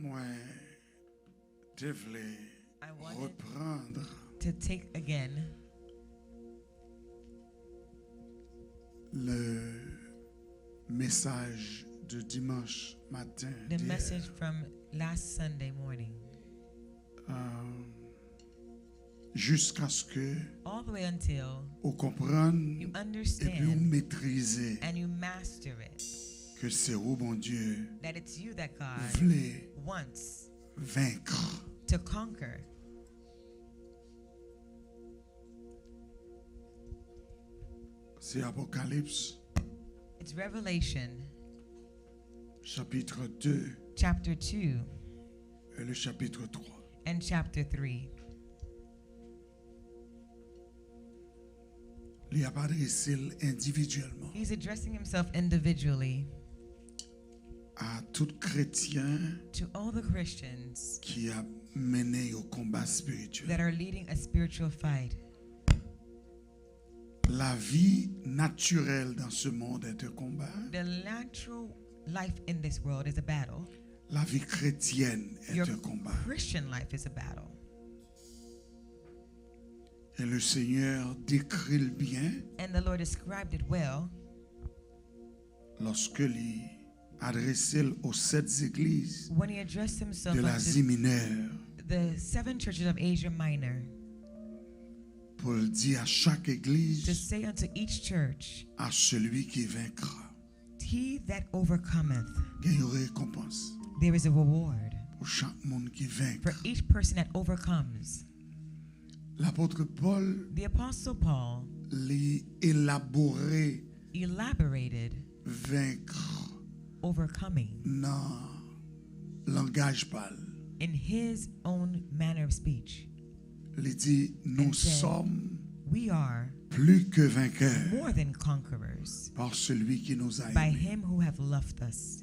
Moi, je voulais reprendre to take again le message de dimanche matin. the message from last Sunday morning. Jusqu'à ce que all the way until vous compreniez you et puis vous understand maîtrisez and you master it, que c'est vous, bon Dieu, that it's you that God voulez wants vaincre. to conquer. C'est Apocalypse, It's Revelation chapitre 2 chapter 2 et le chapitre 3. and chapter 3. Il a adressé individuellement He's addressing himself individually à tout chrétien to all the Christians qui a mené au combat spirituel. that are leading a spiritual fight. La vie naturelle dans ce monde est un combat. The natural life in this world is a battle. La vie chrétienne est Your un combat. Christian life is a battle. Et le Seigneur décrit le bien And the Lord described it well lorsque il adressait aux 7 églises when he addressed himself de l'Asie unto mineure the 7 churches of Asia Minor pour le dire à chaque to église, say unto each church, à celui qui vaincra, he that overcometh, il y a une récompense there is a reward pour chaque monde qui for vaincra. each person that overcomes. L'apôtre Paul The Apostle Paul l'a élaboré elaborated vaincre overcoming dans langage pâle. in his own manner of speech. Il dit, nous And said, sommes We are plus que vainqueurs more than conquerors par celui qui nous a by aimés. him who have loved us.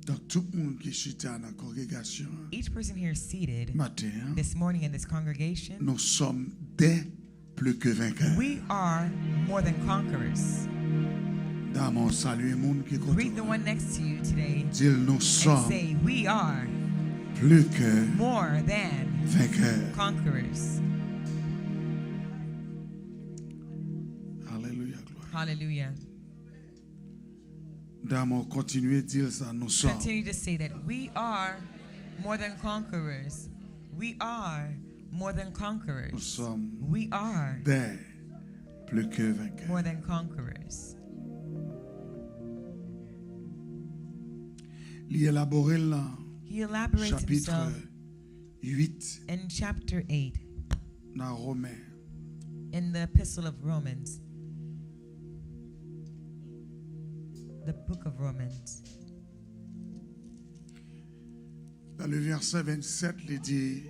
Donc tout le monde qui est dans la congrégation Each person here seated matin, this morning in this congregation, nous sommes des plus que vainqueurs. we are more than conquerors. Dans mon salut, le monde qui Greet the compte. one next to you today Dit, nous and sommes say, we are plus que more than vainqueurs. conquerors. Alléluia, gloire. Hallelujah. Dans mon continuer dire ça, nous sommes Continue to say that we are more than conquerors. We are more than nous conquerors. sommes We are des plus que vainqueurs. more than conquerors. Il élaboré là, He elaborates chapitre himself 8 in chapter 8 dans Romains. in the Epistle of Romans, the book of Romans. Dans le verset 27, il dit,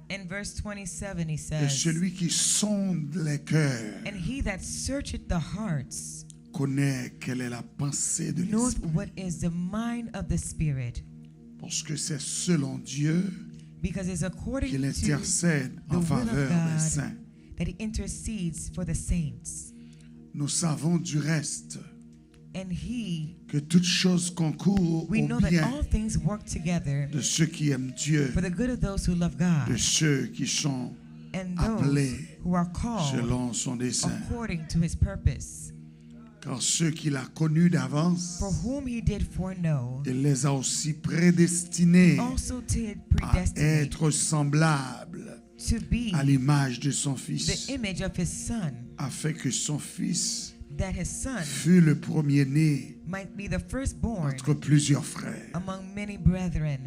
In verse 27 he et says, celui qui sonde les cœurs and he that searcheth the hearts connaît quelle est la pensée de knoweth l'esprit. what is the mind of the Spirit, Parce que c'est selon Dieu because it's according qu'il to intercède the en will of faveur des God saints. that he intercedes for the saints. Nous savons du reste And he, que toutes choses concourent we au know that bien all things work together de ceux qui aiment Dieu, for the good of those who love God de ceux qui sont and appelés those who are called selon son dessein. according to his purpose. Car ceux qu'il a connus d'avance, For whom he did foreknow, il les a aussi prédestinés also did à predestinate être semblables to be à l'image de son the Fils, image of his Son, afin que son Fils that his Son fût le premier-né might be the firstborn entre plusieurs frères. among many brethren.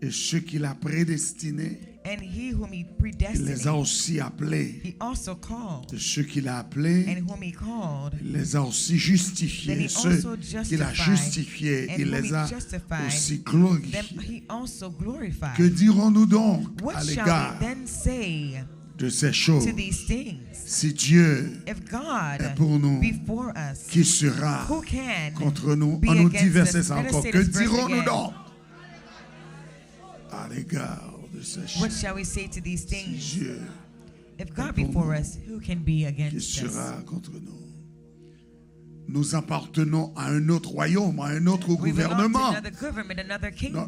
Et ceux qu'il a prédestinés, And he whom he il les a predestinated, aussi appelés. he also called. Et ceux qu'il a appelés, And whom he called, il les a aussi then justifiés. he Ceux also qu'il a justified. justifiés, And il whom les he a justified, aussi them glorifiés. he also glorified. Que dirons-nous donc What à shall l'égard we then say de ces choses? to these things? Si Dieu If God est pour nous, be for us, qui sera who can contre nous? be On nous dit against verset us? ça Let us encore. say Que this verse dirons-nous again. donc à l'égard de ces What choses? shall we say to these Si things? Dieu If God be for us, who can be qui against us? sera contre nous? nous appartenons à un autre royaume, à un autre We belong to gouvernement. another government, another kingdom.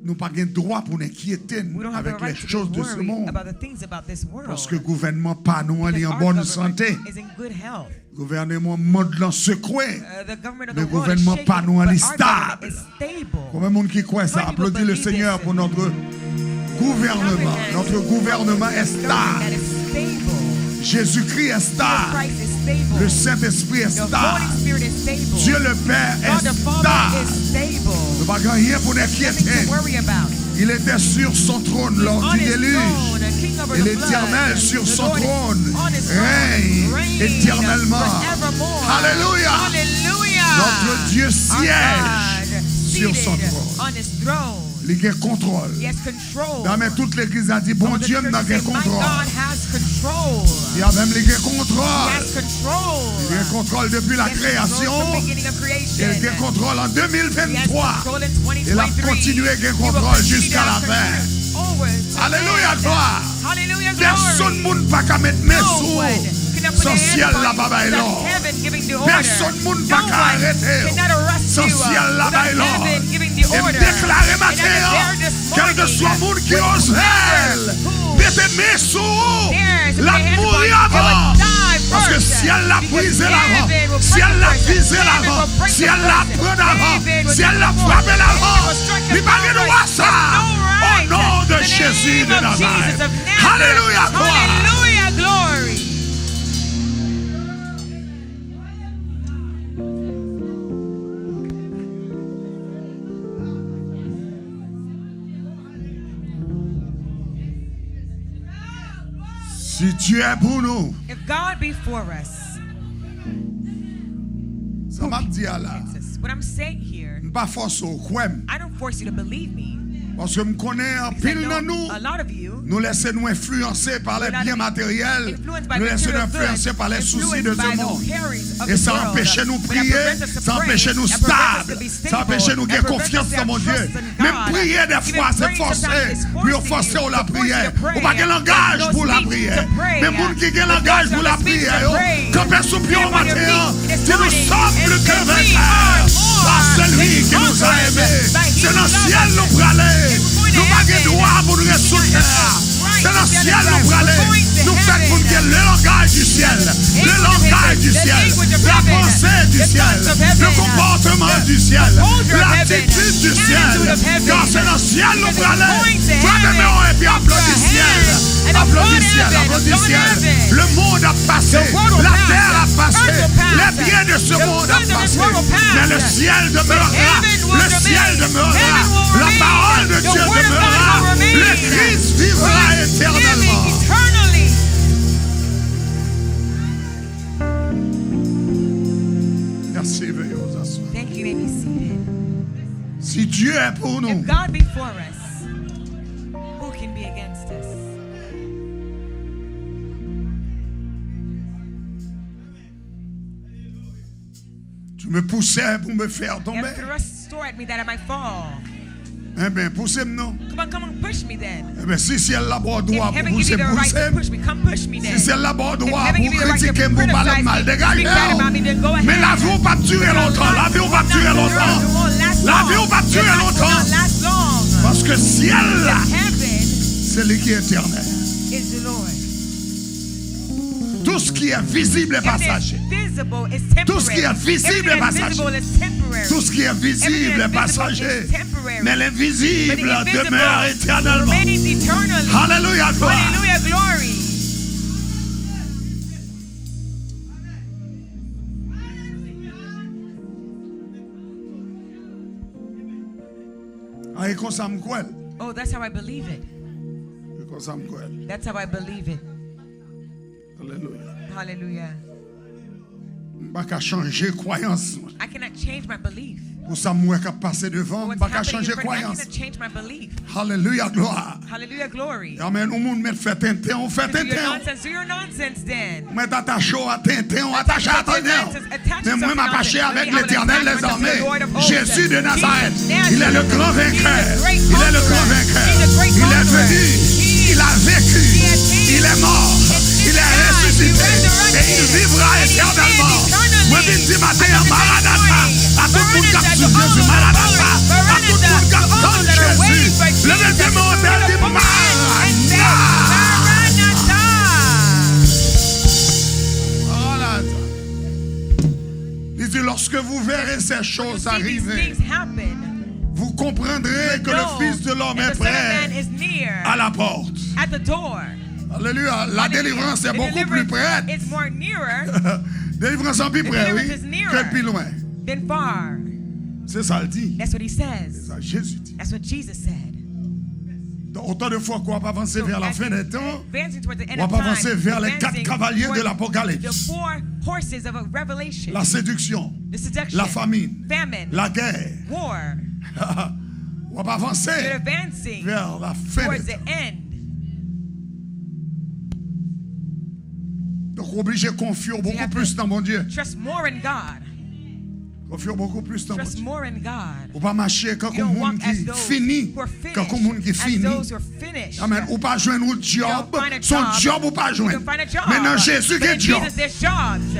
Nous pas gain droit pour nous inquiéter We don't have avec the les right to choses be de ce worried monde. about the things about this world. Parce que le gouvernement pas nous est Because en our bonne government santé. is in good health. Le gouvernement monde l'en secoué. The government of Le the world gouvernement is shaking, pas nous but en our stable. government is stable. Combien de monde qui croit ça? Many people Applaudis le believe Seigneur this. pour notre gouvernement. Notre gouvernement est That stable. is stable. Jésus-Christ est Jesus stable. Christ is stable. Le Saint-Esprit est The Holy stable. Spirit is stable. Dieu le Père God est the Father stable. is stable. Nous n'avons rien pour nous Nothing inquiéter. to worry about. Il était sur son trône lors On du his déluge. throne, a king over Et the l'Éternel flood. sur The son Lord is trône on his throne, règne reign éternellement. forevermore. Alléluia. Hallelujah. Notre Dieu Our siège God sur son seated trône. on his throne. Il a contrôle. He has control. Dans toute l'église a dit, bon All the Dieu churches n'a say, qu'un my contrôle. God has control. Il y a même les He contrôle. has control. Il a contrôle depuis la He has création. control from the beginning of creation. Il a contrôle en He has 2023. control in Il a 2023. continué à He will contrôle continue jusqu'à to la have fin. control over to Alléluia, end. gloire. Hallelujah, Personne glory. ne peut pas mettre mes No sous. one cannot put Son their hand ciel upon là-bas, you là. without heaven giving the order. Personne ne No peut pas one arrêter. cannot arrest Son you ciel là-bas, without là. heaven giving the Et order. déclarer And I matin, declare this quel que morning, soit le monde qui ose elle, who mettez mes sous, dares to la put their hand upon mourir you, they avant. will die Parce que first. si elle l'a Because brisé l'avant, heaven will si break elle the l'a person. brisé Heaven l'avant, will break si the elle l'a person. pris avant, Heaven will si elle l'a take the frappé force. l'avant, Heaven will strike the il va power. voir ça. There's no Au right. nom de In the Jésus name de of Jesus Nazareth. of Nazareth. Alléluia, gloire. Hallelujah, glory. Si Dieu est pour nous, If God be for us, ça m'a dit à là, what I'm saying here, je ne pas forcer au quoi, I don't force you to believe me. parce que je connais en Because I pile know dans nous. a lot of you, Nous laissons nous influencer par les biens matériels. influenced by Nous laissons nous material goods, influencer par les soucis de influenced by ce the monde. cares of Et the ça world. empêche nous But that prier, prevents us to ça pray, empêche nous that prevents us stable, to be ça stable, empêche nous that gagner prevents confiance us to dans mon have Dieu. trust in Même God. prier des Even fois c'est praying forcé, sometimes is puis on forcing force you, la to force you prière. to pray. Ou pas quel langage Those pour la speak prière. to pray. Mais moun qui a un langage pour la Those speak to prière, pray. quand personne prie au Stand on your matin, feet this si nous morning sommes and plus que say, we vainqueurs are par more celui than qui nous a conquerors aimés. by he C'est who dans le loved ciel us. nous pour aller. We're going to Nous pas heaven. droit pour nous ressourcer. C'est dans le ciel nous pour aller. Nous faisons pour que le langage du ciel, le langage du ciel, la pensée du ciel, le comportement du ciel, l'attitude du ciel. Car c'est dans le ciel nous pour aller. Frappez-moi et puis applaudis ciel. Applaudis ciel, applaudis ciel. Le monde a passé, la terre a passé, les biens de ce monde a passé. Mais le ciel demeurera, le ciel demeurera, la parole de Dieu demeurera, le Christ vivra éternellement. eternally. Merci, veuillez vous asseoir. Thank you, may be seated. Si Dieu est pour nous, If God be for us, who can be against us? tu me poussais pour me faire You tomber. have thrust sword at me that I might fall. Eh bien, poussez-moi non. Come on, push me then. Eh bien, si ciel là-bas If droit pour heaven gives you pousser, the right poussez. to push me, come push me then. Si ciel là-bas If droit heaven pour gives you the right to critiquer, pour parler criticize mal, me, dégagez. speak bad about me, then go ahead. Mais la vie va pas durer longtemps. La vie va pas durer longtemps. La vie va pas durer longtemps. Last long. Parce que ciel là, Heaven c'est lui qui est éternel. is the Lord. Tout ce qui est visible est Everything passager. that's visible is temporary. Tout ce qui est visible est Everything that's passager. visible is temporary. Tout ce qui est visible est Everything that's visible passager. is temporary. Mais But the l'invisible invisible demeure éternellement. remains eternally. Alléluia, gloire. Hallelujah, glory. Ah, et qu'on s'en quoi? Oh, that's how I believe it. Et qu'on s'en quoi? That's how I believe it. Alléluia. Hallelujah. Je ne peux pas changer croyance. I cannot change my belief. Pour ça, moi qui passe devant, je ne What's peux pas happening changer in front of me, I croyance. cannot change my belief. Alléluia, gloire. Hallelujah, glory. Amen. Au monde met fait Tintin, on fait Do your Tintin. nonsense. Do your nonsense then. On met attaché à Tintin, on attache à Tintin. Mais moi, m'attacher avec l'Éternel des armées, Jésus de Nazareth. Il est le grand vainqueur. Il est le grand vainqueur. Il est venu. Il a vécu. Il est mort. Il est est ressuscité et il vivra éternellement. Moi, je dis matin, Maranatha, à tout le monde qui a suivi Jésus, Maranatha, à tout le monde qui a entendu Jésus, levez les mains, dit Maranatha. Il dit, lorsque vous verrez ces choses arriver, vous comprendrez que le Fils de l'homme est prêt à la porte. Alléluia. La délivrance est beaucoup plus près. Délivrance en plus près, oui, que plus loin. C'est ça le dit. C'est ça Jésus dit. Donc, autant de fois qu'on va avancer vers la fin des temps, on va avancer vers les 4 cavaliers de l'Apocalypse. La séduction, la famine, la guerre. On va avancer vers la fin des temps. Donc, obligé de confier beaucoup plus dans mon Dieu. Confier beaucoup plus dans mon Dieu. Ou pas marcher comme un monde qui finit. Comme un monde qui finit. Amen. Ou pas joindre un job. Son job ou pas joindre. Maintenant, Jésus qui est job.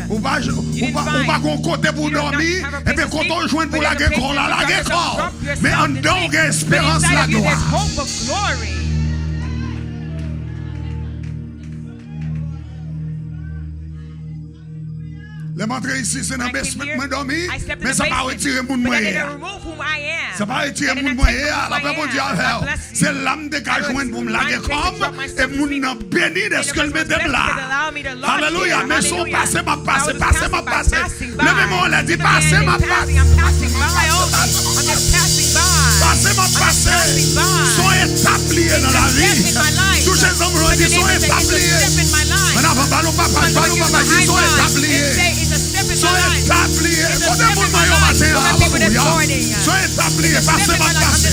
Ou pas qu'on côté pour dormir. Et puis quand on joint pour la guerre, on la guerre. Mais en dehors, il y a espérance la gloire. Les montrer ici, c'est dans le basement, moi dormi, mais ça va retirer mon moyen. Ça va retirer mon moyen. La paix mon Dieu c'est l'âme de joindre pour me laguer comme, et mon béni de ce que le met là. Alléluia, mais son passé m'a passé, passé m'a passé. Le même on l'a dit, passé m'a passé. Passé m'a passé. Sont établis dans la vie. Tous ces hommes l'ont dit, sont établis. Maintenant, ballon papa, ils sont établis. Sont établis. Quand on est maillot matin, sont établis. Passez ma passé.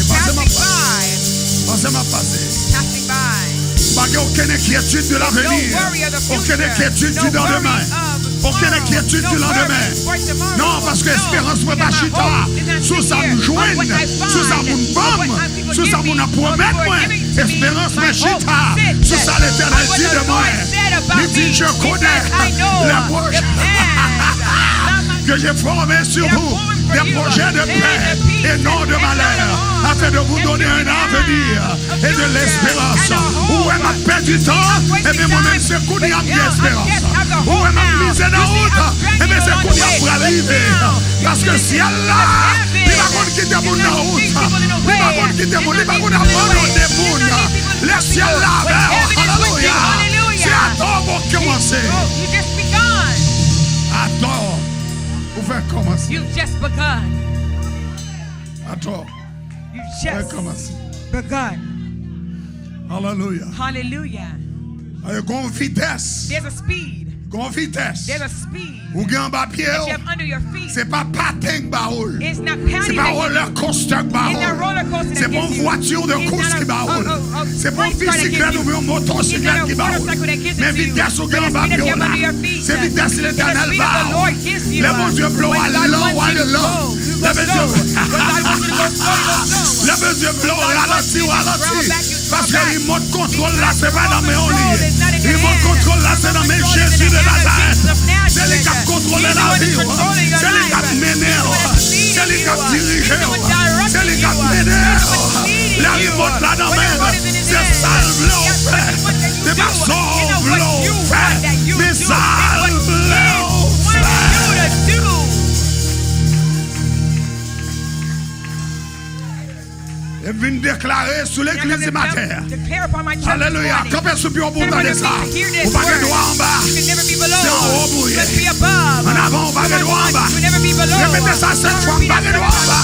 Passez ma passé. Pas aucune inquiétude de l'avenir. Aucune inquiétude du lendemain. Aucune inquiétude du lendemain. Non, parce que l'espérance ne peut pas chita. Sous ça nous joigne. Sous ça nous bombe. Sous ça nous promet. Espérance ne chita. Sous ça l'éternel dit de moi. Il dit je connais les projets que j'ai formés sur vous. Des projets de paix et non de malheur, afin de vous donner un avenir et de l'espérance. Où est ma paix du temps? Et bien moi-même c'est qu'on y a mis espérance. Où est ma mise en route? Et bien c'est qu'on y a pour arriver. Parce que si Allah, il va qu'on quitte mon route. Il va qu'on quitte mon, il va qu'on abandonne mon. Laisse Allah vers. Alléluia. C'est à toi pour commencer. À toi. Vous faites commencer. You've just begun. À toi. You've just begun. Hallelujah. Hallelujah. Gon vitesse. There's a speed. Gon vitesse. There's a speed. Ou gen ba pied. That you have under your feet. C'est pas patin baoul. It's not patty. C'est pas roller coaster baoul. It's not roller coaster. C'est pas une voiture de course qui baoul. C'est pas une bicyclette ou une motocyclette qui baoul. Mais vitesse ou gen ba pied là. C'est vitesse l'éternel baoul. Le bon Dieu blow à l'eau, à l'eau. Le bon Dieu blow ralentit. Parce que le remote contrôle là, c'est pas dans mes olliers. Le remote contrôle là, c'est dans mes Jésus de Nazareth. C'est lui qui a contrôlé la vie. C'est lui qui a mené. C'est lui qui a dirigé. C'est lui qui a mené. La remote là dans mes. C'est ça le bleu fait. C'est pas son bleu fait. Mais ça le bleu fait. Et vient déclarer sur l'église du matin. Alléluia. Quand est-ce que vous entendez ça? Vous pas de droit en bas. C'est en haut bouillé. En avant, vous pas de droit en bas. Répétez ça 7 fois. Pas de droit en bas.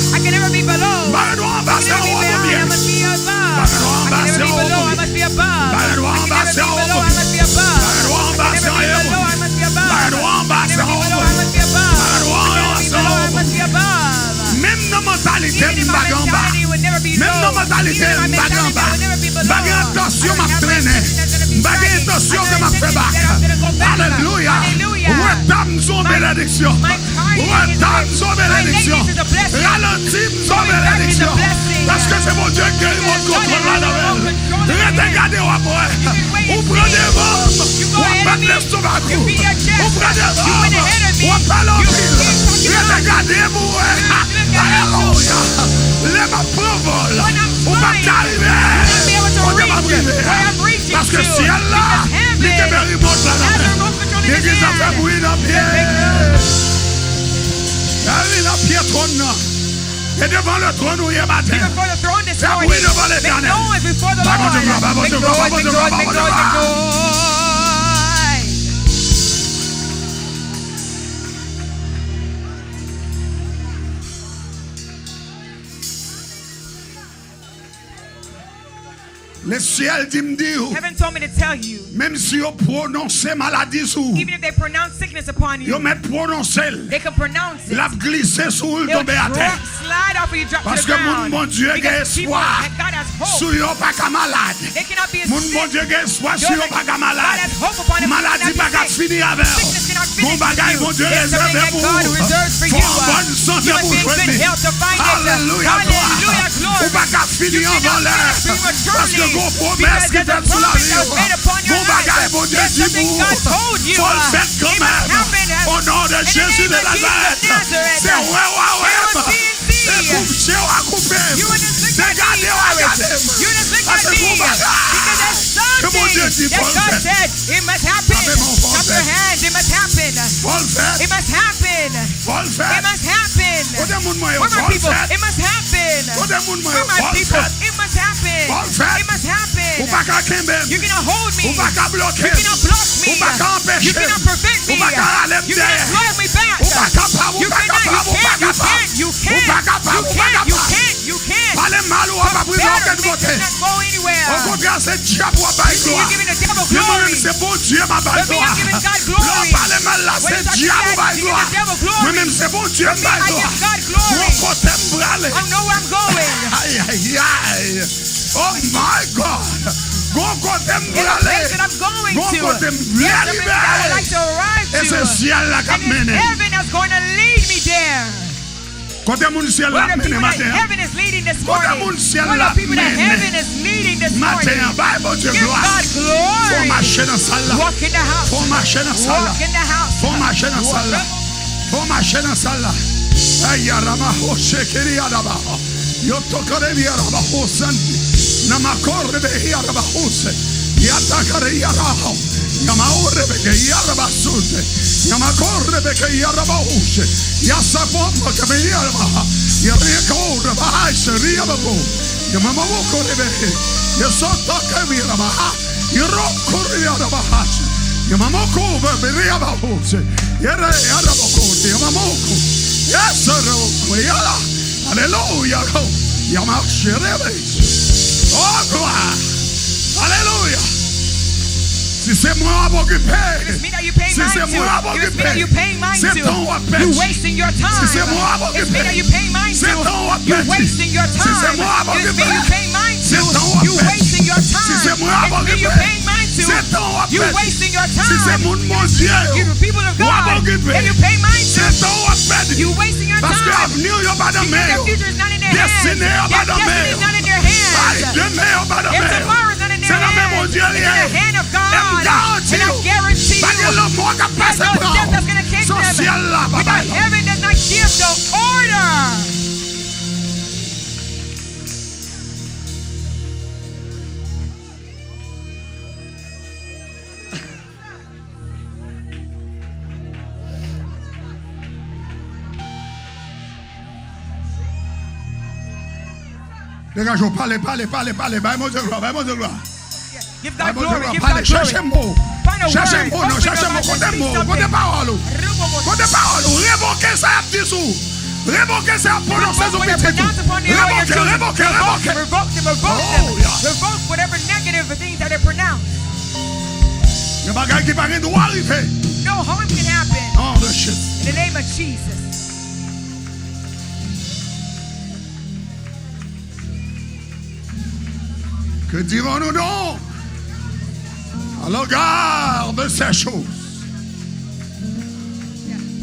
Pas de droit en bas, c'est en haut bouillé. Pas de droit en bas, c'est en haut bouillé. Pas de droit en bas, c'est en haut bouillé. Pas de droit en bas, c'est en haut bouillé. Pas de droit en bas, c'est en haut bouillé. Pas de droit en bas, c'est en haut bouillé. Même dans la mentalité, il n'y a pas de bas. Même dans la mentalité, il n'y a pas de bas. Pas d'attention, m'a traîné. Pas d'attention que m'a fait bac. Alléluia. Redame son bénédiction. Retard son bénédiction. Ralentir son bénédiction. Parce que c'est mon Dieu qui est mon contrôle là-dedans. Regardez au après. Vous prenez vos. Vous prenez l'estomac. Vous prenez vos. Vous parlez en pile. Regardez-moi. Alléluia. Les ma provole. Vous pas arriver. On ne va pas arriver. Parce que si elle là, il est very bon là-dedans. L'église a fait bruit dans le pied. Elle est dans le pied trône. Et devant le trône où il est matin. Fais bruit devant l'éternel. Le ciel dit me dire, Heaven told me to tell you, même si vous prononcez maladie sur vous, even if they pronounce sickness upon you, vous mettez prononcer, they can pronounce it. la glisser sur le They'll tomber à terre. slide off of you, drop Parce to que the ground. mon Dieu a Because people, espoir. God has hope. Si vous pas qu'à malade, They cannot be mon sick. Dieu a espoir si vous pas qu'à God malade. has hope upon them. Maladie pas qu'à finir avec vous. Sickness cannot finish Mon bagage, with mon you. Dieu It's something réservé that pour God vous. reserves for Faut you. en bonne santé You must pour be in jouer. good health to find it. Alléluia, Hallelujah, gloire. glory. Ou pas qu'à finir You avant cannot l'heure. finish prematurely. Parce que vos promesses Because qui there's a viennent sous la promise vie. that's made upon your Mon life. bagage, mon Dieu There's dit something vous. God told you. Faut le faire quand It must même. happen. Au nom de In the Jésus name de of Jesus Nazareth. of Nazareth. C'est ouais. It was C'est couper ou à couper. You were just looking C'est at garder ou à me. garder. You were just looking Ah, at c'est me. bon bagage. Because there's Que mon Dieu dit, something that faut le God faire. said. It must happen. Avec mon frère. Clap your hands. It must happen. Faut le faire. It must happen. Faut le faire. It must happen. Faut des moun moyen. For Faut my le people, faire. it must happen. Faut des moun moyen. For my Faut le people, faire. it must happen. Faut le faire. It must happen. Ou pas qu'à Kimben. You cannot hold me. Ou pas qu'à bloquer. You cannot block me. Ou pas qu'à empêcher. You cannot prevent me. Ou pas qu'à aller You derrière. cannot drive me back. Ou pas capable. Ou You pas cannot. capable. Ou pas capable. You Ou can't. pas capable. Ou pas You capable. can't. You can't. Parlez mal ou pas pris Better aucun me côté. cannot go anywhere. Au contraire, c'est diable ou pas gloire. You're giving the devil Mais moi-même, glory. c'est bon Dieu, ma balle But me, gloire. I'm giving God glory. L'on parle mal là, When c'est you talk diable ou to pas God, you gloire. give the devil glory. Moi-même, c'est bon Dieu, ma I gloire. give God glory. Mon côté me brûle. I know where I'm going. Aïe. Oh my God. Mon côté me In the place brûle. that I'm going Mon to. côté me Yes, the place that I would like to arrive Et c'est to. ciel là qui And it's mène. heaven that's going to lead me there. Côté mon ciel Where là the mène people that matin. heaven is leading this Côté morning. mon ciel Where là the people that mène. heaven is leading this morning. Matin, bye bon Dieu Give gloire. God Faut glory. marcher dans salle là. Walk in the house. Faut marcher dans salle là. Walk in the house. Faut marcher dans salle là. Faut marcher dans salle là. Aïe, Rama, Shekeri, Araba. Yo tokare Araba, Hosanti. Namakore, Araba, Hose. Yatakare, Araba. Yamaore, Araba, Sute. Yamakore, Araba, Hose. Yasapoma, Kamei, Araba. Yareko, Raba, Sheriabo. Yamamoko, Yasotaka, Araba. Yoroko, Araba. Yamamoko, Beriaba, Hose. Yere, Araboko, Yamamoko. Yes, Yala. Alléluia. Oh, gloire. Alléluia. Si c'est moi à m'occuper, If it's me that you pay si mind c'est moi à to, if it's me that m'occuper, you pay mind c'est to, ton appel. you're wasting your time. Si c'est moi à It's me that m'occuper, you pay mind c'est to, ton appel. you're wasting your Si time. c'est moi à If it's me m'occuper, you pay mind c'est to, ton you're appel. wasting your Si time. c'est moi à It's me you m'occuper, pay mind to, c'est ton appel. you're wasting your Si c'est time. mon Dieu, You the people of moi à God, m'occuper, and you pay mind to, c'est ton appel. you're wasting your Parce que time. l'avenir n'est pas dans mes Because their mains. future is not in their hands. Destiné n'est pas Their dans mes destiny is mains. not in their hands. Demain n'est pas dans If mes mains. tomorrow is not in C'est their dans mes mon hands, Dieu it's in the hand of God. And I guarantee pas que you, le monde a there's passé no par death that's going to take son them. ciel là, Because papa. heaven does not give the order. Dégagez, parlez. Bye, mon Dieu, gloire. Give Bye, God mon Dieu, glory. gloire. Give Parlez, God cherchez glory. mot. Find a Cherchez word. mot, non, Open cherchez your mot. mouth Côté and mot, speak côté something. parole. Côté parole. Révoquez ça, disous. Révoquez ça, prononcez au When they're petit pronounced upon the tout. area of children, Révoquez. revoke them. Oh, yeah. Revoke whatever negative things that are pronounced. Il y a des bagages qui paraissent doit arriver. No harm can happen. Oh, the shit. In the name of Jesus. Que dirons-nous donc à l'égard de ces choses?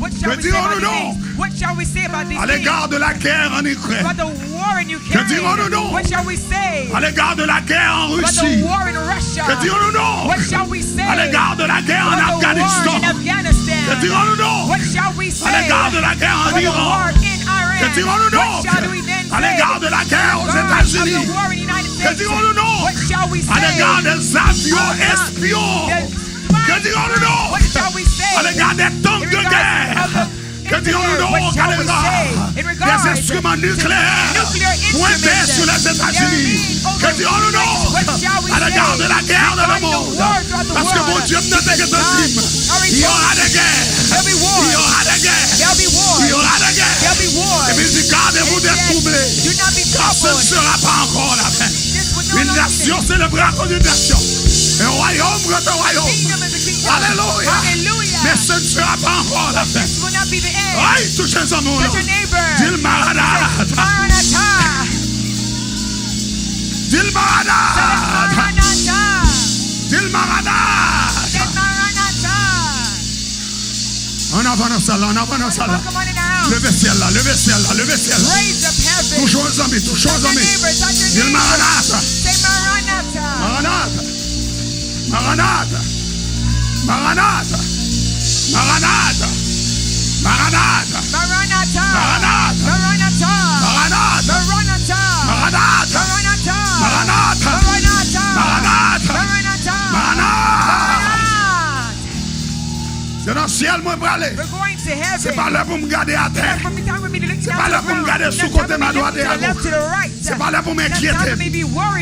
What shall we say about these things? What shall we say about these À l'égard de la guerre en Ukraine. About the war in Ukraine. Que dirons-nous donc? What shall we say? À l'égard de la guerre en About Russie. the war in Russia. Que dirons-nous donc? What shall we say? À l'égard de la guerre en About the war Afghanistan. in Afghanistan. Que dirons-nous donc? What shall we say? À l'égard de la guerre en About the Iran. war in Iran. Que dirons-nous donc? What shall we then say? À l'égard de la guerre aux About États-Unis. the war in the United Que States. dirons-nous donc? What shall we say? À l'égard des avions espions. Que dirons-nous donc? What shall we say? À l'égard des tanks de guerre. Que dirons-nous donc? À l'égard des instruments nucléaires pointés sur les États-Unis. Que dirons-nous donc? À l'égard de la guerre dans le monde. Parce que mon Dieu me donne que il y aura des guerres. Il y aura des guerres. Il y aura des guerres. Et puis il dit, gardez-vous d'être troublés. Car ce ne sera pas encore la fin. Une nation, c'est le bras contre une nation. Un royaume contre un royaume. Alléluia. Mais ce ne sera pas encore la fin. Aïe, touchez un mot. Dis le Maranatha. Dis le Maranatha. Dis le Maranatha. En avant dans ça, en avant dans ça. Levez ciel là, levez ciel là, levez ciel là. Touchons les amis, touchons les amis. Dis le Maranatha. Maranatha. Maranatha. Maranatha. Maranatha. Maranatha. Maranatha. Maranatha. Maranatha. Maranatha. Maranatha. Maranatha. Maranatha. Maranatha. Maranatha. C'est dans le ciel, moi, pour aller. We're going to heaven. C'est pas là pour me garder à terre. C'est pas là pour me garder sous côté ma droite et à gauche. C'est pas là pour m'inquiéter.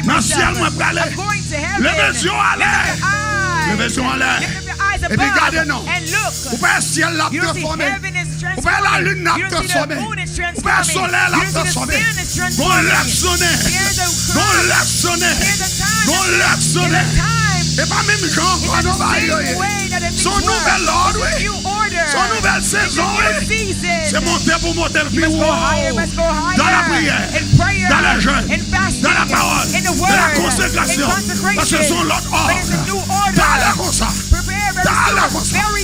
Dans le ciel, moi, pour aller. Levez les yeux à l'air. Levez les yeux à l'air. Et puis regardez, non. Vous pouvez le ciel l'a transformé. Vous pouvez la lune l'a transformé. Vous pouvez le soleil l'a transformé. Bon lève sonner. Bon lève sonner. Bon lève sonner. Et pas même Jean, son nouvel ordre, son nouvelle saison, c'est monter pour monter le plus haut. Dans la prière, dans la jeûne, dans la parole, dans la consécration. Parce que son l'autre ordre. Dans la consacration. Dans la consacration.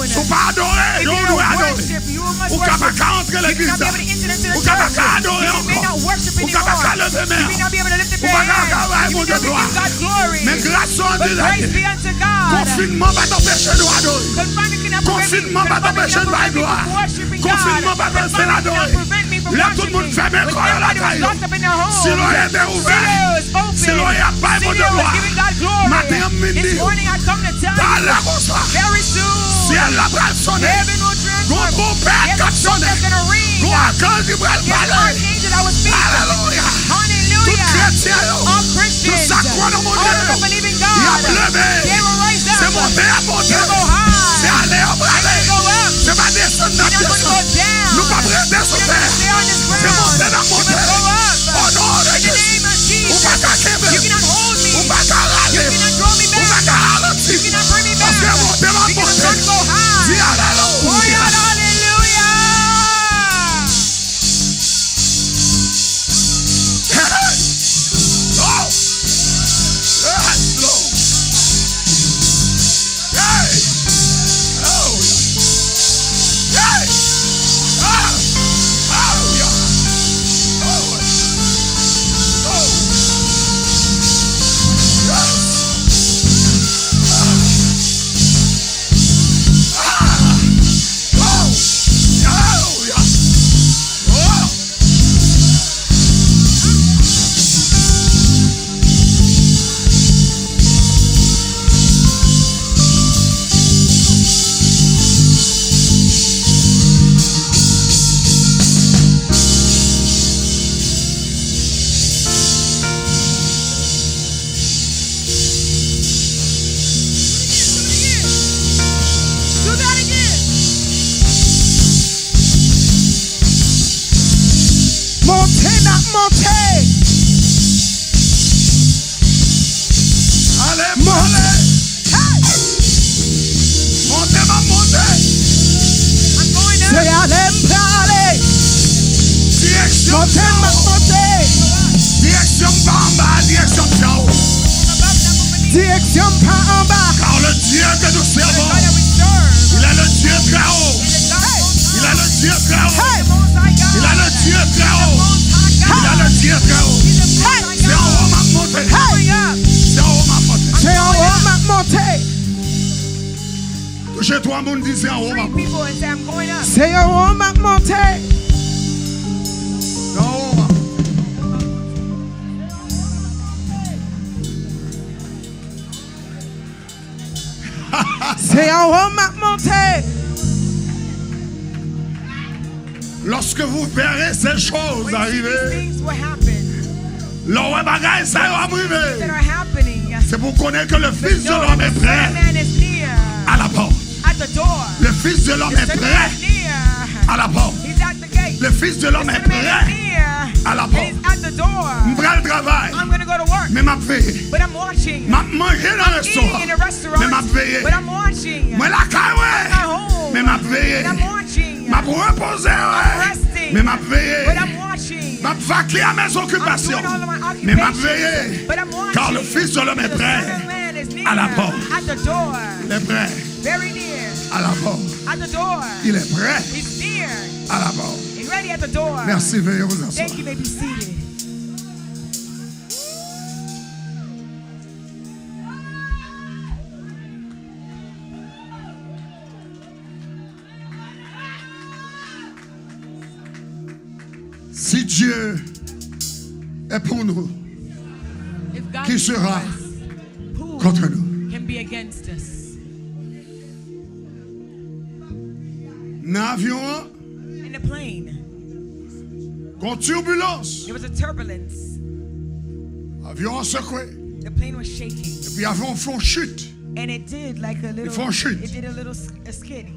Ils ne sont pas adorés, ils doivent adorer. Ou capable d'entrer l'église. Ou capable d'adorer encore. Ou capable de lever main. Ou capable de mon Dieu gloire. Mais grâce à Dieu, confinement va t'empêcher de adorer. Confinement va t'empêcher de gloire. Confinement va t'empêcher d'adorer. Là, tout le monde fait mes croix à la caille. Si l'on est ouvert, si l'on est à pas mon Dieu gloire. Matin, midi, dans la consacration. Si elle a pas sonné, go trompette qui sonne. Go archange qui va le parler. Alléluia. Tout chrétien, tout sacré dans mon Dieu. Il a levé. C'est monté à monter. C'est aller à aller. C'est pas descendre dans la descente. Nous pas prêter sur terre. C'est monter dans monter. Au nom de Jésus. Ou pas qu'à Québec. Ou pas qu'à râler. Ou pas qu'à ralentir. Parce que monter va monter. Dis alléluia. Car le Dieu que nous servons, il est le Dieu très haut. deux, trois monde disent en haut. Three people and say, I'm going up. Say yo m'a monté. Say yo m'a monté. Lorsque vous verrez ces choses When you see arriver, these things will happen l'homme bagaille ça va that arriver. are happening. C'est pour connaître que le Fils de Know l'homme that est the Son prêt of Man is near à la porte. at the door. Le Fils de l'homme The est Son of Man prêt is near. à la porte. He's at the gate. Le Fils de The l'homme Son est of Man is prêt near. à la And porte. he's at the door. M'bral travail, I'm going to go to work. mais m'a veillé. But I'm watching. M'a mangé dans le Eating in a restaurant, restaurant. mais m'a veillé. But I'm watching. Moi la I'm caille, at home. mais m'a veillé. But I'm watching. M'a reposé, resting. mais m'a But veillé. I'm watching. M'a vaqué à mes I'm occupations, doing all of my mais m'a occupations. veillé. But I'm watching. Car le Fils de l'homme est The prêt Son of Man is near à la porte. at the door. Il est prêt Very near à la porte. at the door. Il est prêt He's near. à la porte. He's ready at the door. Merci, veuillez vous asseoir. Thank you. May be seated. Si Dieu est pour nous, If God qui is for sera us, who contre nous? can be against us? Dans l'avion, In the plane, con turbulence, there was a turbulence. l'avion secoué, The plane was shaking, et puis l'avion fait chute, and it did like a little. font chute. It did a little a skid,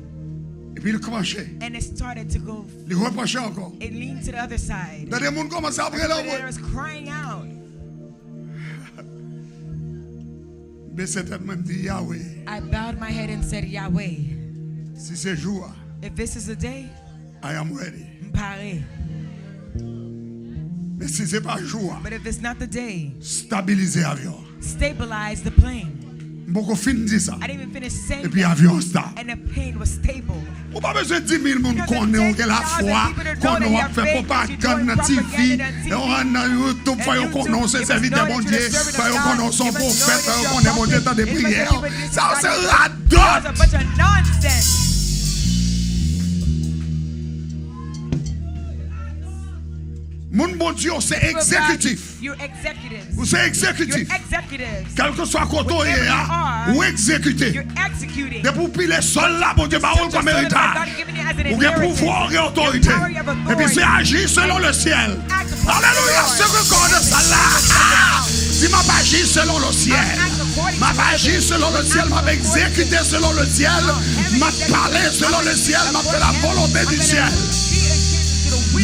et puis il commençait, and it started to go. il reprochait encore. It leaned to the other side. Dans des gens commencent à après But it là. was crying out. Mais c'était même dit Yahweh, I bowed my head and said, Yahweh, si c'est jour, if this is the day, I am ready. m'paré. Mais si c'est pas jour, But if it's not the day, stabiliser l'avion. stabilize the plane. Beaucoup fin dit ça. I didn't even finish saying Et puis that, l'avion stable. and the plane was stable. On pas besoin de 10 000 personnes qu'on ait la foi, qu'on a fait propagande dans TV, et on rentre dans YouTube, qu'on annonce ses serviteurs bon Dieu, qu'on annonce son prophète, qu'on est bon Dieu dans des prières. Ça, c'est la That was a dot. bunch of nonsense. Mon bon Dieu, c'est exécutif. You're executives. Vous c'est You're exécutif. executives. Quel que soit côté, ou exécuté. You're executing. Depuis pile sol là, bon Dieu, parole comme héritage. Ou bien pouvoir et autorité. Et puis c'est agir selon le ciel. Alléluia, ce record de ça là. Si m'a pas agi selon le ciel, m'a pas agi selon le ciel, m'a exécuté selon le ciel, m'a parlé selon le ciel, m'a fait la volonté du ciel.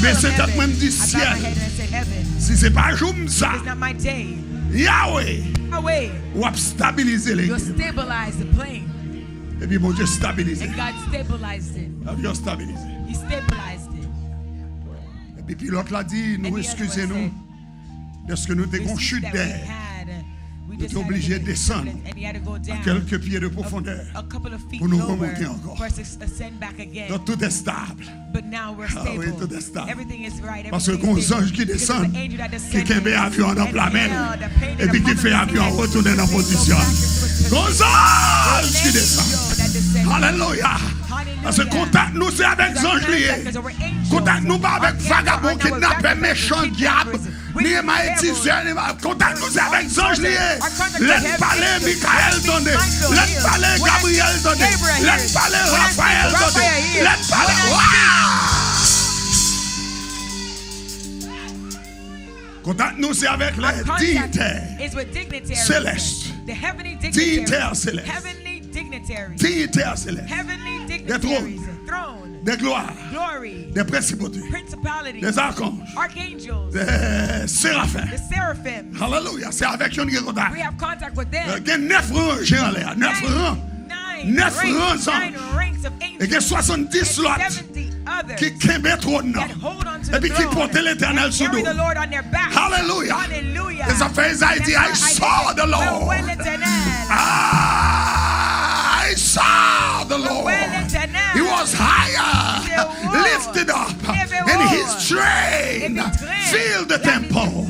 Mais c'est même du ciel. Si c'est pas jour ça, It's not my day. Yahweh, Yahweh, ou a stabiliser you'll l'église. stabilize the plane. Et puis mon Dieu stabilise. And God stabilized it. L'avion stabilisé. He stabilized it. Et puis pilote l'a dit, nous And he has excusez-nous, parce que nous said, avons chute that we d'air. had, we Nous just étions had obligés a de descendre and he had to go à down quelques pieds de profondeur. a couple of feet pour nous lower remonter encore. for us to ascend back again. Donc tout est stable. But now we're Ah stable. oui, tout est stable. Everything is right. Parce que everything is gros ange stable. qui Because descend, there's an angel that qui descended kembe avion dans and la main, held the plane et in puis the qui palm fait of his avion hand. retourner dans Go position. back into its Gros position. ange qui There's an descend. angel that descended. Alléluia. Parce que contact nous c'est avec ange lié. Contact nous pas avec vagabond kidnappé, méchant diable. Ni maïtiseur, ni contact nous c'est avec ange lié. Laisse parler Michael donné. Laisse parler Gabriel donné. Laisse parler Raphaël donné. Laisse parler. Contact nous c'est avec les dignitaires. Céleste. The heavenly Dignitaires dignitaries. célestes. Heavenly dignitaries. Dignitaires célestes. Heavenly Des trônes. dignitaries. Throne. Des gloires. Glory. Des principautés. Principalities. Des archanges. Archangels. Des séraphins. The seraphim. Alléluia. C'est avec eux que nous avons. We have contact with them. Il y a 9 rangs, j'ai en l'air. 9 rangs. Neuf rangs. Nine ranks of Et il y a angels. 70 And lots 70 others qui kembe trône. that hold on to Et puis the qui throne portent l'éternel and sur carry nous. the Lord on their back. Hallelujah. Hallelujah. Et ça fait Isaïe dit, I saw the Lord. I saw the Lord. He was higher, lifted up, and his train filled the temple.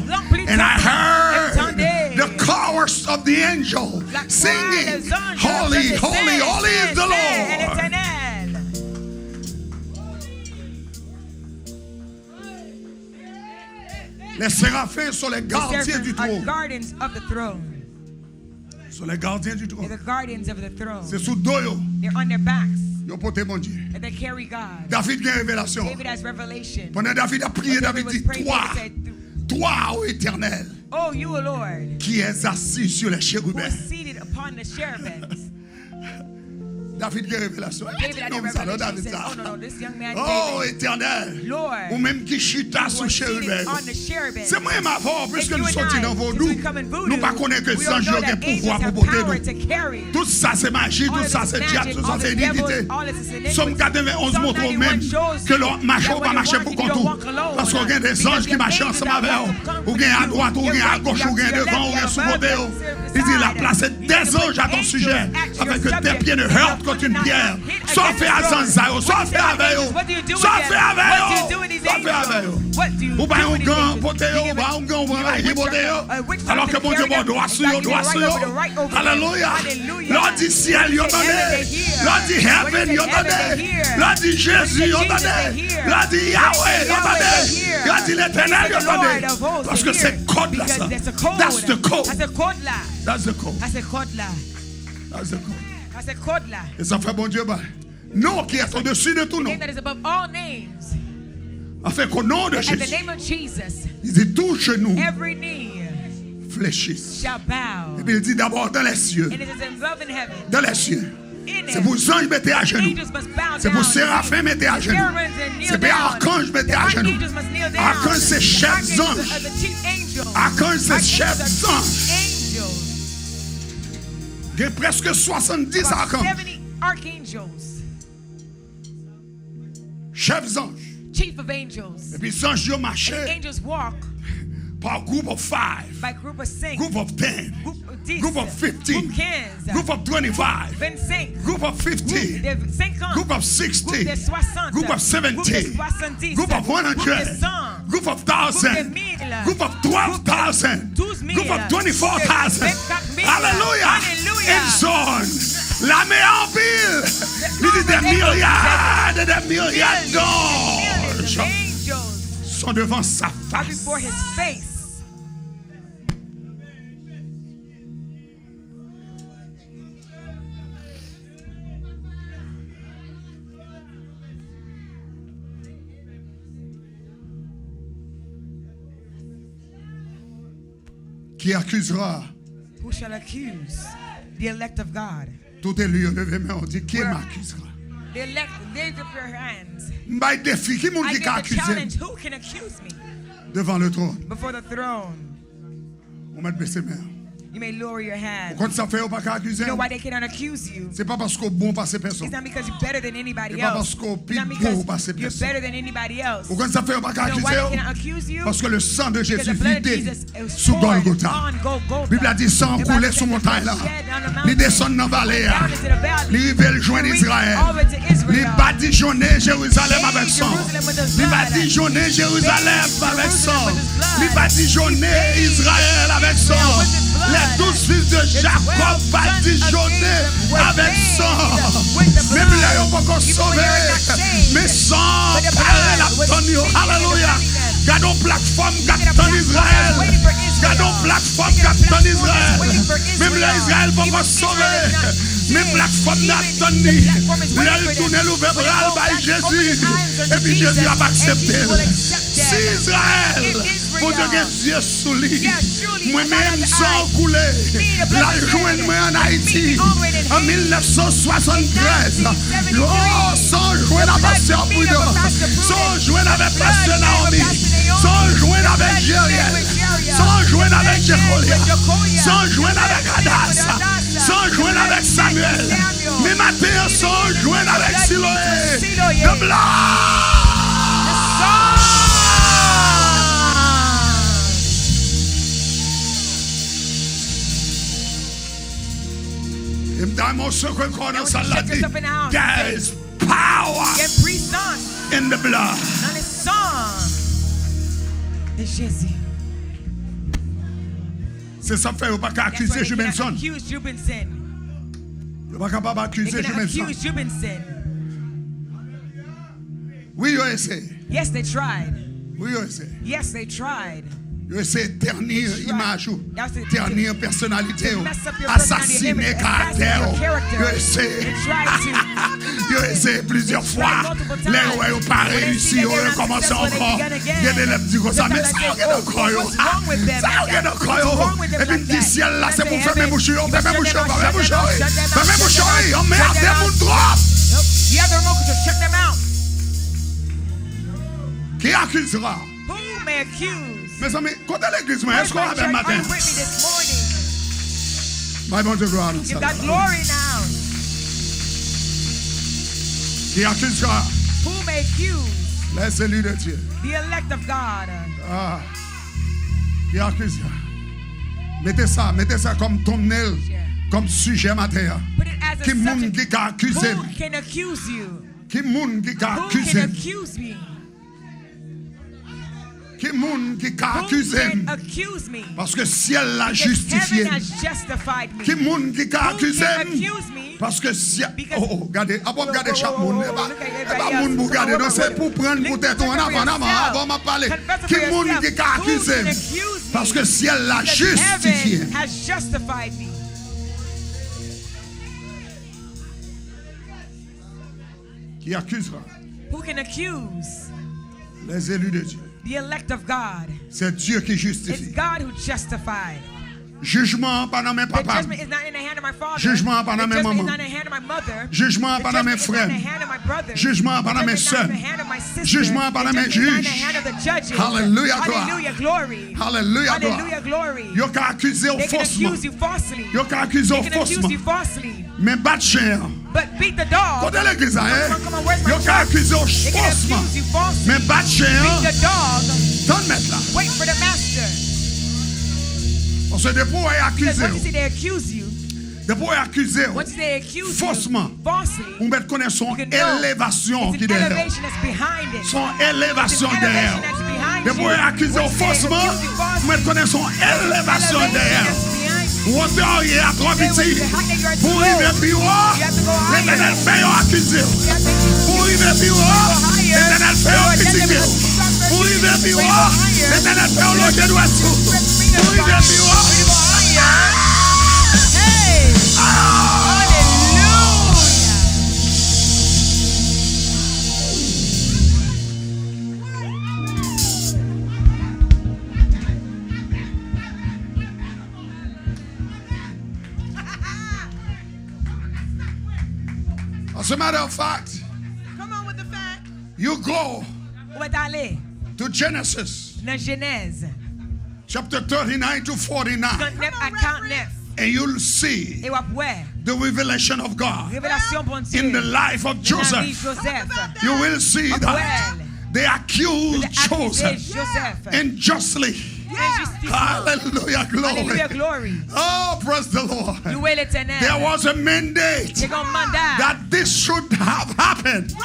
And I heard the chorus host of the angel singing, holy, holy, holy is the Lord. Les séraphins sont les gardiens du trône. Sont les gardiens du trône. C'est sous dos. They're on their backs. Ils portent mon Dieu. And they carry God. David a une révélation. David has revelation. Pendant David a prié, David dit, toi, ô Éternel, oh, you, O Lord, qui es assis sur les chérubins. who is seated upon the cherubims. David a une révélation. David had a revelation. He says, oh, no, this young man Oh, David, Éternel, Lord, ou même qui chita sur chérubin. C'est moi ma voix, puisque nous sortis dans vos nous ne pas connaître que les anges ont un pouvoir pour porter nous. Tout ça c'est magie, tout ça c'est diable, tout ça c'est iniquité. Somme 91 montre même que l'on marche ou pas marcher pour contour. Parce qu'on a des anges qui marchent ensemble avec eux. Ou bien à droite, ou bien à gauche, ou bien devant, ou bien sous côté. Il dit, il a placé des anges à ton sujet, afin que tes pieds ne heurtent contre une pierre. Soit fait à Zanzayo, soit fait avec eux. Soit fait avec eux. Soit fait avec eux. Ou bien un gant, poté, ou bien un gant, ou bien un poté. Alors que mon Dieu, bon, doit sur eux, doit sur eux. Alléluia. L'on dit ciel, y'en donné. L'on dit heaven, y'en donné. L'on dit Jésus, y'en donné. L'on dit Yahweh, y'en donné. L'on dit l'éternel, y'en donné. Parce que c'est code là, ça. That's the code. That's the code. That's the code là. That's the code. That's the code là. Et ça fait bon Dieu, bah. Non, qui est au-dessus de tout nom. That is above all names. Afin qu'au nom de In the Jésus, name of Jesus, il dit tout genou every knee fléchisse. shall bow. Et puis il dit d'abord dans les cieux. And it is above in heaven. Dans les cieux. In C'est pour les anges mettez à genoux. angels must bow C'est pour down. Séraphins mettez à genoux. C'est pour archanges mettez à genoux. Archangels must kneel down. Archanges c'est chefs anges. The chief angels. Archanges c'est chefs anges. Angels. Il y a presque 70 About archanges. 70 archangels. Chefs anges. Chief of angels. Et puis les anges ont marché Angels walk par group of 5, by group of 6, group of 10, group of 10, group of 15, group 15, group of 25, 25, group of 50, des 50, group of 60, groupe des 60, group of 70, group of 100, group of 1,000, group of 12,000, group of 24,000. Hallelujah! In zone, la main en pile. Il dit des milliards et des milliards d'anges sont devant sa face. before his face. Qui accusera? Who shall accuse the elect of God? Tout élu, levez main, on dit qui m'accusera? The elect, lift up your hands. M'baye défi, qui m'ont I dit give qu'à the accuser challenge. Who can accuse me devant le trône? before the throne? On met baisser main. You may lower your hand. Quand ça fait, on pas qu'à accuser. You know why they cannot accuse you? C'est pas parce qu'on bon passer personne. It's not because you're better than anybody C'est pas else. parce qu'on It's pile not bon because passer you're personne. better than anybody else. Quand ça fait, on pas qu'à You know why accuser. they cannot accuse you? Parce que le sang de Because Jésus the blood of vidé Jesus is sous poured Golgotha. on Golgotha. La Bible a dit sang The Bible coulé says sous the montagne là. blood shed down the mountain. Il descend dans la vallée. Down into the valley. Il veut joindre Israël. Over to Israel. Il badigeonner Jérusalem avec sang. Il badigeonner Jérusalem avec sang. Il badigeonner Israël avec sang. Les 12 fils de Jacob badigeonnés avec sang. Même là, ils n'ont pas encore sauvé. Mais sang, parle la tonne. Alléluia. Gardons plateforme captain Israël. Gardons plateforme captain Israël. Même là, Israël va pas sauver. Même plateforme n'a tonne. Là, il tourne l'ouvert bras par Jésus. Et puis Jésus a accepté. Si Israël, pour Dieu que Dieu sous lui, moi-même sans couler, la joindre moi en Haïti en 1973. Oh, sans joindre avec Pasteur Prudent, sans joindre avec Pasteur Naomi, sans joindre avec Jériel, sans joindre avec Jecolia, sans joindre avec Hadassa, sans joindre avec Samuel, mais matin sans joindre avec Syél, de blanc. There is power in the blood. Dans le sang de Jésus. C'est ça fait, vous pas That's why accuser they cannot Jubenson. accuse Jubenson. Vous pas capable They d'accuser cannot Jubenson. accuse Jubenson. Oui, ils ont essayé. Yes, they tried. Oui, ils ont essayé. Yes, they tried. Ils ont essayé de ternir l'image, That's it. ternir personnalité, To mess up your assassiner personality, caractère. assassinate your character. Ils ont essayé. They tried to. Ils ont essayé plusieurs They fois. tried multiple times. Les rois n'ont pas When they réussi, see that ils they're ont not commencé successful, they encore. begin again. Il y a des lèvres qui disent ça, mais Sometimes ça, I on say, est oh, d'accord. what's wrong with them Ça, like on est that? d'accord. What's wrong with them Et puis, like dit that? ciel là, I c'est say, pour fermer heaven, bouche, on you ferme shut bouche, them on out, ferme bouche. shut them out, shut them out, Ferme shut bouche, them out, on met shut à them des out. mouns trop. Nope. You have the remote control. Shut them out. Qui accusera? Who may accuse? Mes amis, côté l'église, My est-ce qu'on a church, le are matin? you with me this morning? My bon Dieu, gloire. Give God glory now. Qui accusera? Who may accuse? Les élus de Dieu. The elect of God. Ah. Qui accusera? Mettez ça comme thumbnail, comme sujet matin. Put it as a Qui moun subject. qui a accusé? Who can accuse you? Qui moun qui a Who can accusé? accuse me? Qui moun qui a Who accusé? can accuse me? Parce que ciel l'a Because justifié. heaven has justified me. Qui moun qui a Who accusé? can accuse me? Parce que ciel. Because- Oh, regardez, avant de regarder Oh, chaque oh, oh, monde. oh, Eh look at pas everybody moun else. pour regarder, non, c'est Look pour prendre pour tête en avant m'a parlé. Confess Qui it for moun yourself. qui a Who accusé? can accuse me? Parce que ciel l'a Because justifié. heaven has justified me. Qui accusera? Who can accuse? Les élus de Dieu. The elect of God. C'est Dieu qui It's justifie. God who justified. Jugement pas dans mes The papas. judgment is not in the hand of my father. Jugement pas dans The mes judgment is mamans. not in the hand of my mother. Jugement The pas dans mes judgment is not frères. in the hand of my brothers. Jugement pas The dans mes judgment is not sœurs. in the hand of my sisters. Jugement pas dans The mes judgment is not in the juges. hand of the judges. Hallelujah, gloire. Hallelujah, glory. Alléluia, Hallelujah, gloire. glory. Yo ka accusé au They can faussement. accuse you falsely. Yo ka accusé au They can accuse faussement. you falsely. Mais bat chien. But beat the dog. Côté l'église, hein? Come on, where's my Yo ka church? accusé au They can faussement. accuse you falsely. Mais bat chien. Beat the dog. Donne mettre là. Wait for the master. On se dépôt est Because accusé. once you see they accuse you, Dépôt est accusé. once they accuse Faussement. you falsely, On met connaître son you can know élévation it's qui an derrière. elevation that's behind it. Son It's élévation an derrière. elevation that's behind Dépôt you. est accusé au Once they faussement. accuse you falsely, On met connaître son élévation elevation derrière. that's behind you. Hauteur est à trop Say, petit. when the height that you are Pour too arriver low, plus haut, you have to go higher. l'éternel fait accusé. You have to Pour arriver plus haut, l'éternel fait critiqué. Pour arriver plus haut, l'éternel fait loger droit tout. Pour arriver plus haut. Hey! Hallelujah! As a matter of fact, Come on with the fact. you go On va aller to Genesis dans Genèse. chapter 39 to 49 Account 9. and you'll see Et ouais, the revelation of God révélation bon Dieu. in the life of Dans la vie Joseph. Joseph. You will see that Well, they accused Akize Joseph Joseph. unjustly. Injustice. Hallelujah, Hallelujah, glory. glory. Oh, praise the Lord. Louez l'Éternel. There was a mandate C'est un mandat. that this should have happened. There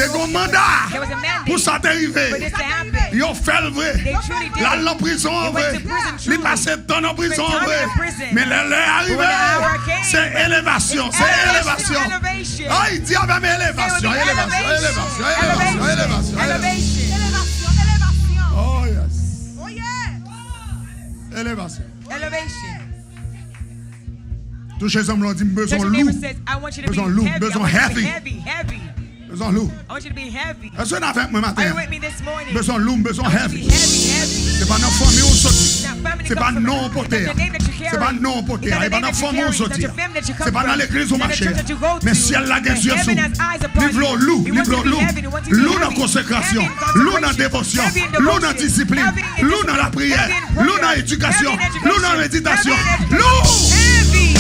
C'est un mandat was a mandate pour ça for this t'arriver. to happen. Ils ont fait le vrai. They truly did. Là, en prison, They went vrai. to prison Ils truly. passaient le temps en prison, Spent time vrai. in prison. Mais l'heure est But when the hour arrivée. came, C'est élévation, it's c'est elevation, élévation. elevation. Ah, il dit avec There élévation, will be élévation, élévation, élévation, élévation, élévation. elevation. Elevation. Oh, yes. Oh, yeah. Élévation. Elevation. Tous ces hommes-là disent, Touch besoin your neighbor lourd. says, I want you to be Besoin lourd, heavy. I besoin want you to be heavy. heavy. Besoin lourd. I want you to be heavy. Est-ce qu'on a fait moi Are matin? you with me this morning? Besoin lourd, besoin I want you to be heavy. heavy. C'est pas notre famille où sorti. Now, family C'est pas comes from- non it's porté. not the name that you carry. C'est pas non porté. It's not the C'est pas name notre that you famille où carry. It's not sorti. your family that you come C'est pas dans from. l'église où It's not the marché. church that you go to. Mais ciel la But guerre sur heaven has eyes upon Livre you. loup, He wants livre you to be loup. heavy. He wants you to be Loup dans heavy. consécration, Heavy in loup dans consecration. dévotion, Heavy in loup dans devotion. discipline, Heavy in loup dans la discipline. prière, Heavy in prayer. loup dans l'éducation, Heavy in education. loup dans la méditation. Heavy in Loup! Heavy.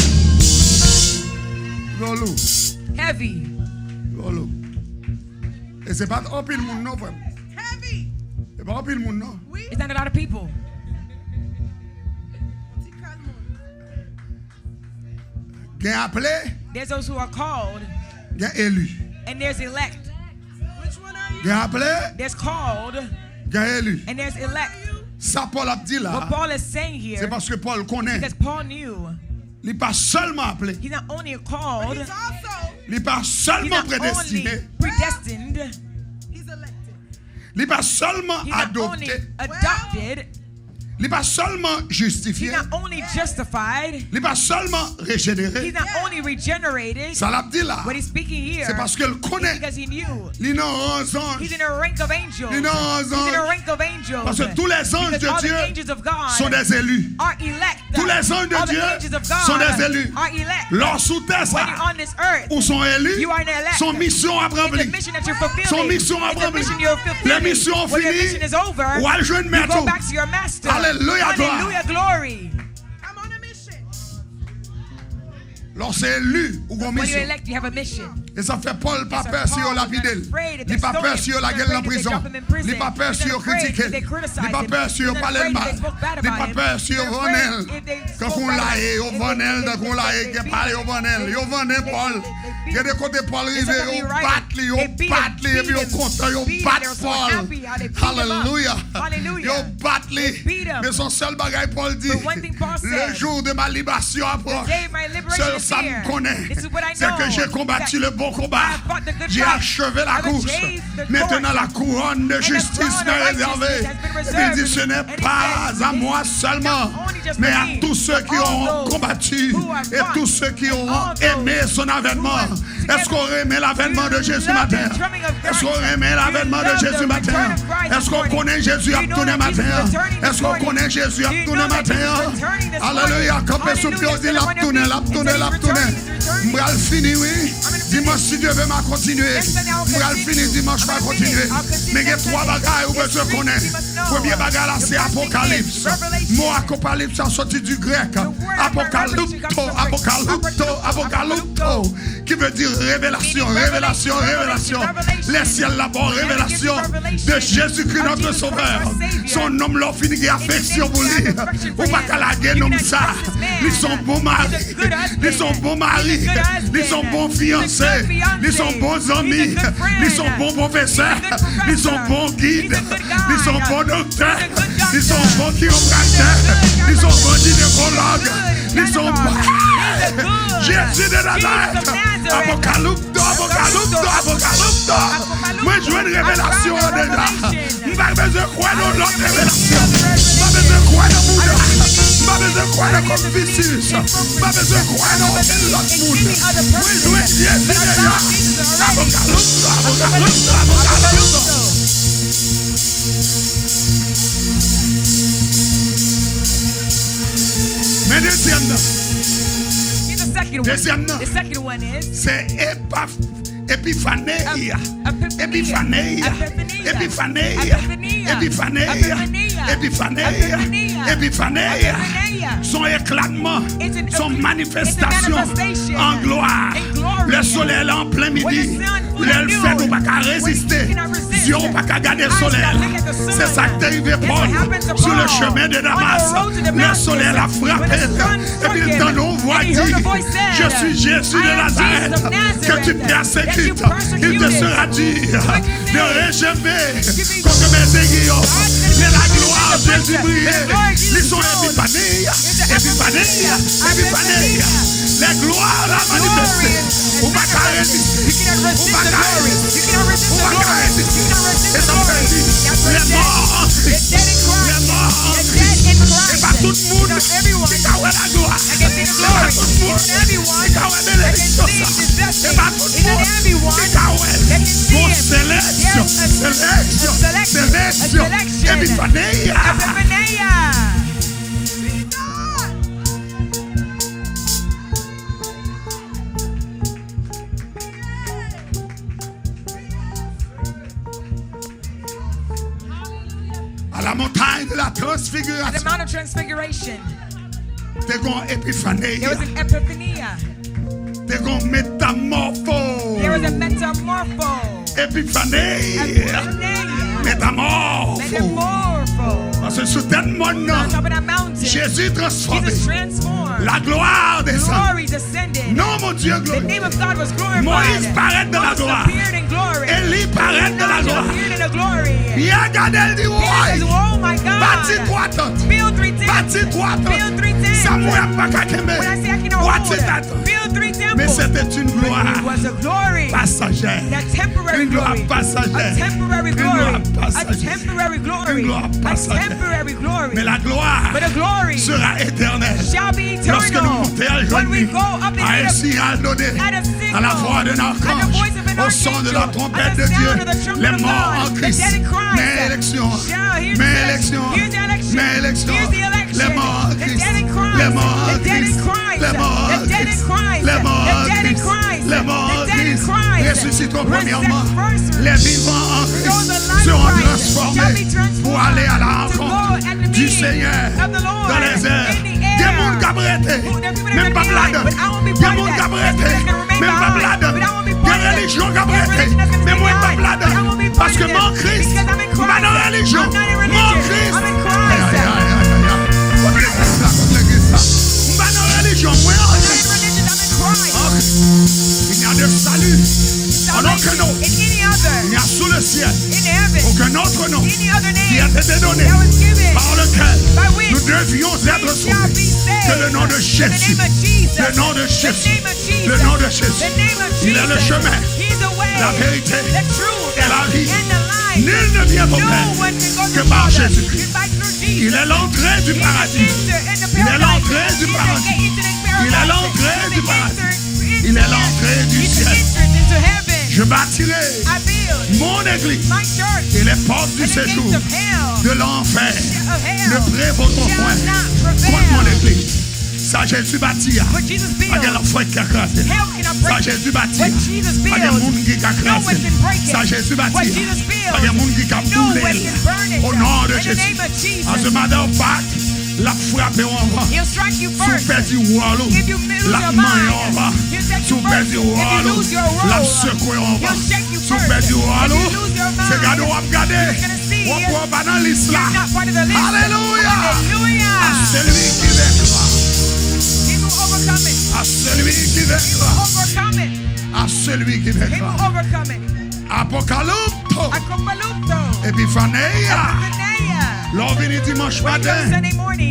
Gros loup. Heavy. Gros loup. Et c'est pas un pile monde non, frère. Heavy. C'est pas un pile monde non. Oui. It's not a lot of people. Petit calme. Gain appelé, There's those who are called gain élu. and there's elect. Which one are you? Gain appelé, There's called gain élu. and there's elect. Ça, Paul a dit là. What Paul is saying C'est here, parce que Paul connaît. because Paul knew Il n'est pas seulement appelé. he's not only But called, he's also, Il n'est pas he's seulement not only prédestiné. predestined, he's elected. Il n'est pas seulement he's not only adopté. adopted, Il n'est pas seulement he's justifié. not only justified, Il n'est pas seulement régénéré. he's not only regenerated. Ça l'a dit là. What he's speaking here C'est parce qu'il connaît. because he knew Il n'a un he's ange. in a rank of angels. Il n'a un He's in a ange. rank of angels. Parce que tous les anges Because all de the Dieu angels of God sont des élus. are elect. Tous les anges de All the Dieu angels of God sont des élus. are elect. Lors sous terre, When you're on this earth, où sont élus, you are an elect. son mission à It's a remplir. mission that you're fulfilling. Son mission à It's a remplir. mission you're fulfilling. La mission When your finie, mission is over, ou à joindre you maître. go back to your master. Alléluia, gloire. Hallelujah, glory. I'm on a mission. Lorsque c'est élu ou une When you're mission. elect, you have a mission. Et ça fait Paul pas So peur si on Paul is lapide. not afraid if Il they pas stone peur him. si on He's la not gueule en afraid if they prison. drop him in prison. Il pas peur He's si not on afraid critique. if they criticize Il pas him. peur si He's on not parle afraid mal. if they spoke bad Il about pas him. peur si He's on not vonel. afraid if they Quand spoke on bad l'a about et him. on If vonel, they- quand on l'a et qui parle, on vonel. they- On vonel Paul. Il y a des côtés Paul They rivé, said that he on right. bat lui, on They beat him, bat lui, et puis on beat him, content, on beat him. bat They were so Paul. happy how they beat him up. Alléluia. Hallelujah. On bat lui. They beat him. Mais son seul bagage, Paul dit, But one thing Paul le said, jour de ma libération approche. day of my liberation Seul is ça here. me connaît. This is what I C'est know. que j'ai combattu le bon combat. I fought the good J'ai fight. achevé la I've course. achieved the Maintenant, la couronne de the justice crown m'est of réservée. righteousness has been Et reserved. il dit, ce n'est And he pas says, à moi it's seulement, not only just mais for à me, tous ceux qui but ont all combattu those who have et fought, tous ceux qui and auront all those aimé son avènement. who have Est-ce qu'on aimé l'avènement de Jésus love matin? the coming of Est-ce qu'on Christ. aimé l'avènement You de love Jésus the matin? return of Christ Est-ce qu'on this morning. connaît Jésus à You know tous les that Jesus is matins? returning this Est-ce qu'on morning. connaît Jésus à Do you tous know les that Jesus is matins? returning this Alléluia, morning? campé sous pied, dit l'a tourné, l'a tourné, l'a tourné. M'bral fini, oui. Dimanche, si Dieu veut m'a continuer. M'bral fini, dimanche, m'a continuer. Mais il y a trois bagailles où besoin connaître. Premier bagage là, c'est Apocalypse. Mot Apocalypse, ça sorti du grec. Apocalypto, apocalypto, apocalypto. Qui veut dire révélation, révélation, révélation. Les ciels là-bas, révélation de Jésus-Christ notre Sauveur. Son nom l'a fini qui affection pour lui. Ou pas qu'à la guerre, nom ça. Ils sont bons maris. Ils sont bons maris. Ils sont bons fiancés. Ils sont bons amis. Ils sont bons professeurs. Ils sont bons guides. Ils sont bons docteurs. Ils sont bons chiropracteurs. Ils sont bons gynécologues. Ils sont bons. Jésus de Nazareth. Apocalypto, apocalypto, apocalypto. Moi, je veux une révélation déjà. Je n'ai pas besoin de croire dans l'autre révélation. Je n'ai pas besoin de croire dans Bouddha. Je n'ai pas besoin de croire dans Confucius. Je n'ai pas besoin de croire dans l'autre monde. Moi, je veux Jésus déjà. Apocalypto, apocalypto, apocalypto. Mais deuxième, Deuxième, the second one is c'est Epiphanéia. Epiphanéia. Epiphanéia. Epiphanéia. Epiphanéia. Epiphanéia. Son éclatement, son manifestation en gloire. Le soleil est en plein midi. Le fait nous pas qu'à résister. Si on pas qu'à garder le soleil. C'est ça qui est arrivé Paul sur le chemin de Damas. Le soleil a frappé. Et puis il t'en envoie dire, je suis Jésus de Nazareth. Que tu persécutes, il te sera dit de réserver contre mes aiguillons. Mais la gloire de Jésus brille. Ils sont épiphanéia. Epiphanéia. Epiphanéia. Les gloires la manifester. Ou pas qu'à résister. Ou pas qu'à résister. Ou pas qu'à résister. Et ça fait dire, les morts en Christ. Les morts en Christ. Et pas tout le monde qui a la gloire. Et pas tout le monde qui a la bénédiction. Et pas tout le monde qui a la sélection. Sélection. Sélection. Epiphanéia. À la montagne de la At the transfiguration. Mount of Transfiguration, T'es gon épiphanéia. there was an epiphania. T'es gon métamorphose. There was a metamorpho. Épiphanéia. Epiphania. Métamorphose. Metamorpho. Parce que sous tellement On top of that mountain, Jésus transformé. Jesus transformed. La gloire descend. Glory descended. Non, mon Dieu, The gloire. name of God was glorified. Moïse paraît dans la Moses gloire. appeared in glory. Élie paraît dans la Elijah gloire. appeared in the glory. Pierre regardait, il dit, Peter says, oh my bâtis God. trois tentes. Build 3 temples. Bâtis trois Build tentes. 3 temples. Ça mouille pas qu'à When I say I cannot bâtis hold, ta tente. build 3 temples. Mais c'était une gloire It was a glory. passagère. That temporary Une gloire glory. passagère. A temporary Une glory. gloire A passagère. temporary glory. Une gloire A passagère. temporary glory. Mais la gloire But the glory sera éternelle. shall be Lorsque nous eternal. montons When we à go up the à un hill signal donné, at a signal, à la voix d'un at the archange, voice of an au son de la archangel, trompette at the de Dieu, sound of the trumpet les of morts God, en the Christ, dead in Christ. mes élections, Yeah, here's mes the élections, here's the election. mes élections, Here's the election. les morts en The Christ, dead in Christ. les morts en The dead in Christ, Christ. les morts en The dead in Christ, Christ. les morts The en dead in Christ, Christ. les morts en The dead in Christ, Christ. ressusciteront premièrement, First, les vivants en those Christ alive seront in Christ transformés shall be transformed pour aller à la to go rencontre at the du meeting Seigneur of the Lord dans les airs. in the air. Des mondes cabretés, même pas blade. Des mondes cabretés, même pas blade. Des religions cabretées, mais moi pas blade. Parce que mon Christ, pas dans la religion. Mon Christ. Aïe, aïe, aïe, aïe, aïe. Contre l'église là, contre l'église là. Pas dans la religion, moi en Christ. En Christ. Il n'y a de salut en aucun autre. Il n'y a sous le ciel aucun autre nom qui a été donné par lequel nous devions être sauvés que le nom de Jésus. Le nom de Jésus. Le nom de Jésus. Il est le chemin, la vérité et la vie. Nul ne vient au Père que par Jésus-Christ. Il est l'entrée du paradis. Il est l'entrée du paradis. Il est l'entrée du paradis. Il est l'entrée du ciel. Je bâtirai mon église et les portes du séjour de l'enfer ne prévaudront point contre mon église. Ça Jésus bâti. Pas de l'enfant qui a crasé. Ça Jésus bâti. Pas de monde qui a crasé. Ça Jésus bâti. Pas de monde qui a boulé. Au nom de Jésus. As a matter of fact, la frappe en bas. Sous perdu wallow. La main en bas. Sous perdu wallow. La secouer en bas. Sous perdu wallow. C'est gado à regarder. On va pas dans l'islam. Alléluia. À celui qui vaincra. À celui qui vaincra. À celui qui vaincra. Apocalypto. Epiphaneia. L'on vient dimanche matin.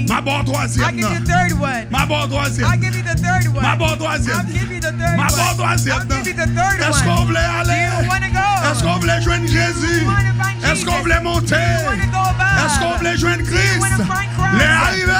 Ma bonne troisième. Ma bonne troisième. Ma bonne troisième. Ma bonne troisième. Est-ce qu'on voulait aller? Est-ce qu'on voulait joindre Jésus? Est-ce qu'on voulait monter? Est-ce qu'on voulait joindre Christ? Les arrivés.